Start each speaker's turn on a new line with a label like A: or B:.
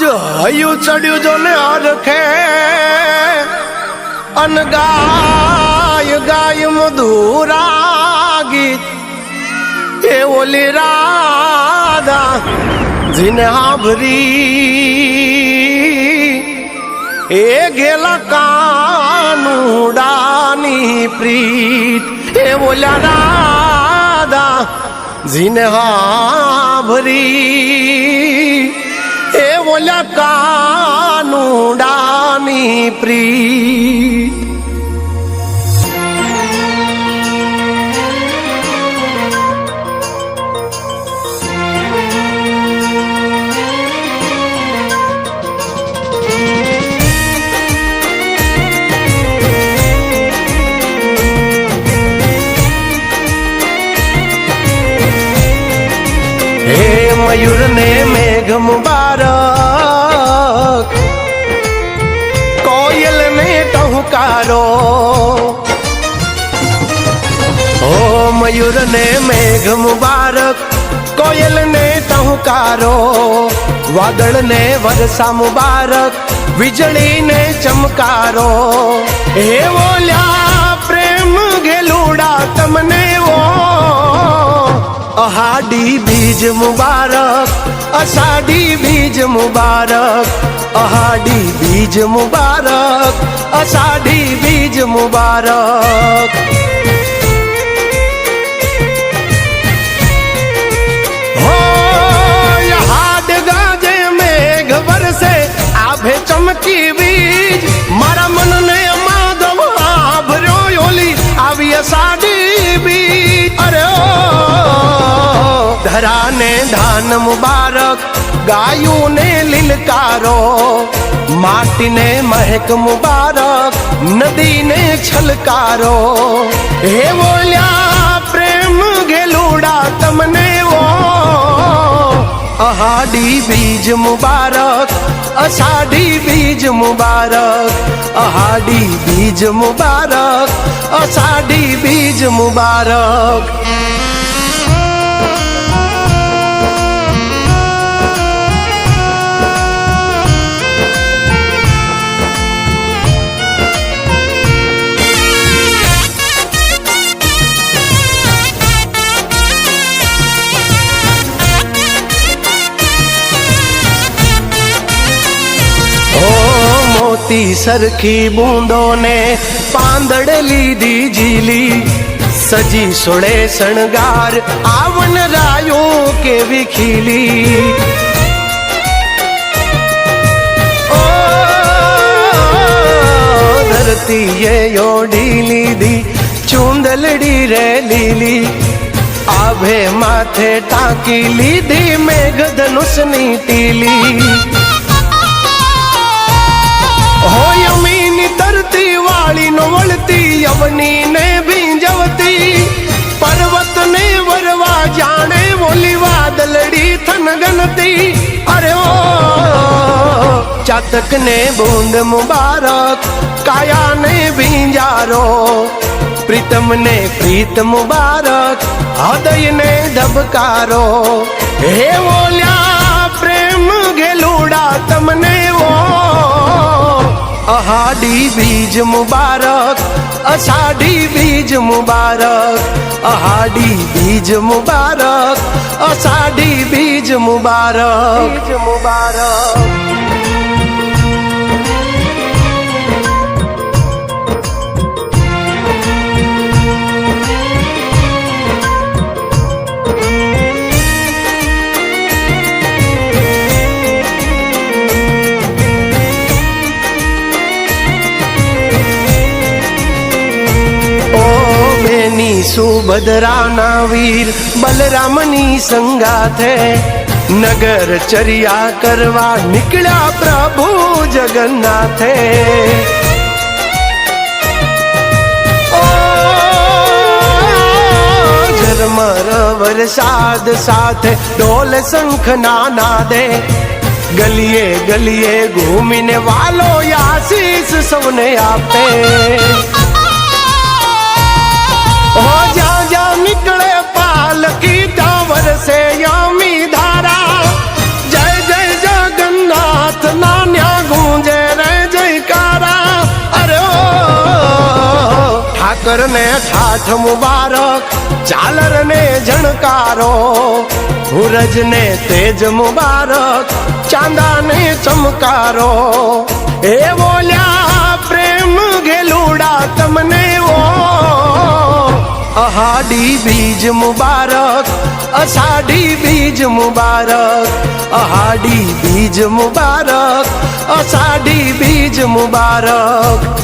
A: હયું ચડ્યું જો ને હરખે અન ગાય ગાય મધુરા ગીત એ ઓલી રાધા જીને હાભરી એ ગેલા કાનુડાની પ્રીત એ ઓલા રાધા જીને હાભરી એ ઓલા કાનુડાની પ્રીત मयूर ने मेघ मुबारक कोयल ने टहुकारो ओ मयूर ने मेघ मुबारक कोयल ने टहुकारो वादळ ने वरसा मुबारक वीजળી ने चमकारो हे बोल्या प्रेम गेलुड़ा तमने वो अहाडी बीज मुबारक अषाढ़ी बीज मुबारक अहाडी बीज मुबारक अषाढ़ी बीज मुबारक हो हाड गाजे मेघ बरसे आभे चमकी बीज मारा मन ने माधव आभर्यो योली आवी अषाढ़ी बीज अरे ओ धरा ने धान मुबारक गायों ने लिलकारो माटी ने महक मुबारक नदी ने छलकारो हे बोल्या प्रेम गेलुड़ा तमने वो अहाडी बीज मुबारक अषाढ़ी बीज मुबारक अहाडी बीज मुबारक अषाढ़ी बीज मुबारक सरखी बूंदों ने पांदड़ लीधी झीली सजी सुड़े शणगार आवन रायो के विखीली ओ धरती ये योड़ी लीधी चूंदलड़ी रे लीली आभे माथे टाकी लीधी मेघ धनुषनी टीली हो यमीनी धरती वाली नो वळती यवनी ने भींजवती पर्वत ने वरवा जाने बोली वादलड़ी थनगनती अरे ओ चातक ने बूंद मुबारक काया ने भींजारो प्रीतम ने प्रीत मुबारक हृदय ने धबकारो हे बोल्या प्रेम गेलुड़ा तमने वो अहाडी बीज मुबारक अषाढ़ी बीज मुबारक अहाडी बीज मुबारक अषाढ़ी बीज मुबारक बीज मुबारक सुभद्रा ना वीर बलरामनी संगाथे नगर चर्या करवा निकला प्रभु जगन्नाथे ओ झरमर वरसाद साथे ढोल शंख नाना दे गलिए गलिए घूमिने वालो आशीष सबने आपे हो जा जा निकले पालकी टावर से यामी धारा जय जय जगन्नाथ ઠાકર ને ઠાઠ મુબારક, ઝાલર ને ઝણકારો, સૂરજ ને તેજ મુબારક, ચાંદા ને ચમકારો. એ બોલ્યા પ્રેમ ઘેલુડા તમને ઓ, અહાડી બીજ મુબારક, અષાઢી બીજ મુબારક, અહાડી બીજ મુબારક, અષાઢી બીજ મુબારક.